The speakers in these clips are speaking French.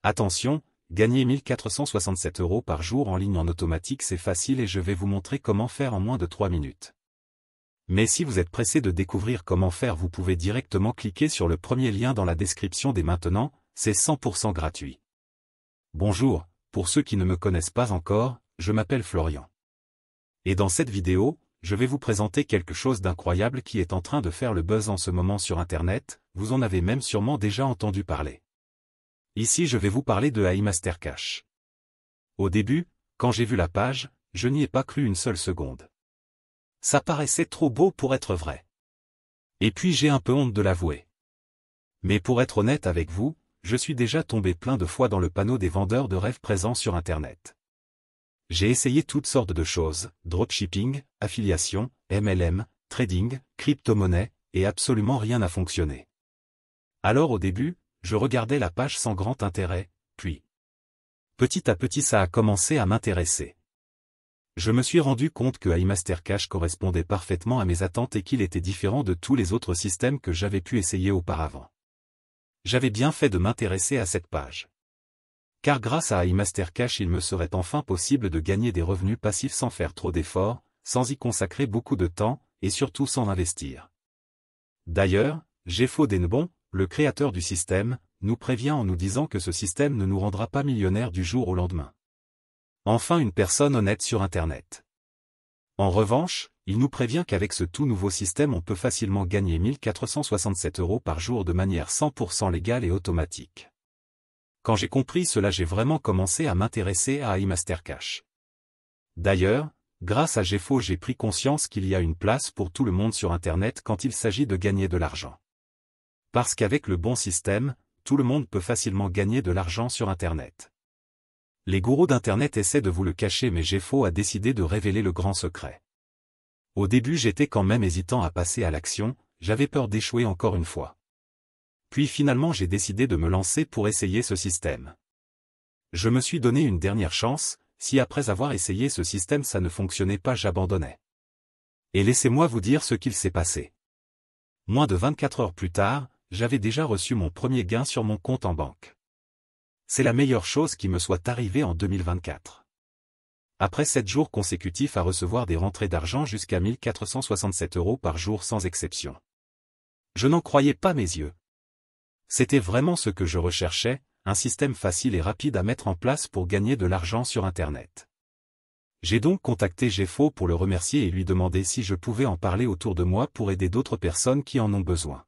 Attention, gagner 1467 € par jour en ligne en automatique c'est facile et je vais vous montrer comment faire en moins de 3 minutes. Mais si vous êtes pressé de découvrir comment faire, vous pouvez directement cliquer sur le premier lien dans la description dès maintenant, c'est 100% gratuit. Bonjour, pour ceux qui ne me connaissent pas encore, je m'appelle Florian. Et dans cette vidéo, je vais vous présenter quelque chose d'incroyable qui est en train de faire le buzz en ce moment sur Internet, vous en avez même sûrement déjà entendu parler. Ici je vais vous parler de AI Mastercash. Au début, quand j'ai vu la page, je n'y ai pas cru une seule seconde. Ça paraissait trop beau pour être vrai. Et puis j'ai un peu honte de l'avouer. Mais pour être honnête avec vous, je suis déjà tombé plein de fois dans le panneau des vendeurs de rêves présents sur Internet. J'ai essayé toutes sortes de choses, dropshipping, affiliation, MLM, trading, crypto-monnaie, et absolument rien n'a fonctionné. Alors au début, je regardais la page sans grand intérêt, puis petit à petit ça a commencé à m'intéresser. Je me suis rendu compte que AI Mastercash correspondait parfaitement à mes attentes et qu'il était différent de tous les autres systèmes que j'avais pu essayer auparavant. J'avais bien fait de m'intéresser à cette page. Car grâce à AI Mastercash il me serait enfin possible de gagner des revenus passifs sans faire trop d'efforts, sans y consacrer beaucoup de temps, et surtout sans investir. D'ailleurs, Jeffo Denbon, le créateur du système, nous prévient en nous disant que ce système ne nous rendra pas millionnaires du jour au lendemain. Enfin une personne honnête sur Internet. En revanche, il nous prévient qu'avec ce tout nouveau système on peut facilement gagner 1467 € par jour de manière 100% légale et automatique. Quand j'ai compris cela, j'ai vraiment commencé à m'intéresser à AI Mastercash. D'ailleurs, grâce à Jeffo j'ai pris conscience qu'il y a une place pour tout le monde sur Internet quand il s'agit de gagner de l'argent. Parce qu'avec le bon système, tout le monde peut facilement gagner de l'argent sur Internet. Les gourous d'Internet essaient de vous le cacher mais Jeffo a décidé de révéler le grand secret. Au début j'étais quand même hésitant à passer à l'action, j'avais peur d'échouer encore une fois. Puis finalement j'ai décidé de me lancer pour essayer ce système. Je me suis donné une dernière chance, si après avoir essayé ce système ça ne fonctionnait pas j'abandonnais. Et laissez-moi vous dire ce qu'il s'est passé. Moins de 24 heures plus tard, j'avais déjà reçu mon premier gain sur mon compte en banque. C'est la meilleure chose qui me soit arrivée en 2024. Après 7 jours consécutifs à recevoir des rentrées d'argent jusqu'à 1467 € par jour sans exception. Je n'en croyais pas mes yeux. C'était vraiment ce que je recherchais, un système facile et rapide à mettre en place pour gagner de l'argent sur Internet. J'ai donc contacté Jeffo pour le remercier et lui demander si je pouvais en parler autour de moi pour aider d'autres personnes qui en ont besoin.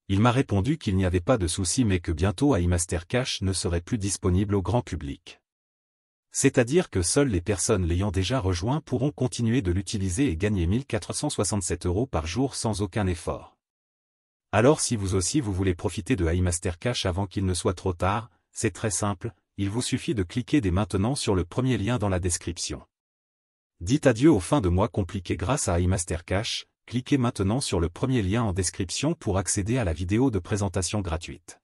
Il m'a répondu qu'il n'y avait pas de souci mais que bientôt AI Mastercash ne serait plus disponible au grand public. C'est-à-dire que seules les personnes l'ayant déjà rejoint pourront continuer de l'utiliser et gagner 1467 € par jour sans aucun effort. Alors si vous aussi vous voulez profiter de AI Mastercash avant qu'il ne soit trop tard, c'est très simple, il vous suffit de cliquer dès maintenant sur le premier lien dans la description. Dites adieu aux fins de mois compliquées grâce à AI Mastercash. Cliquez maintenant sur le premier lien en description pour accéder à la vidéo de présentation gratuite.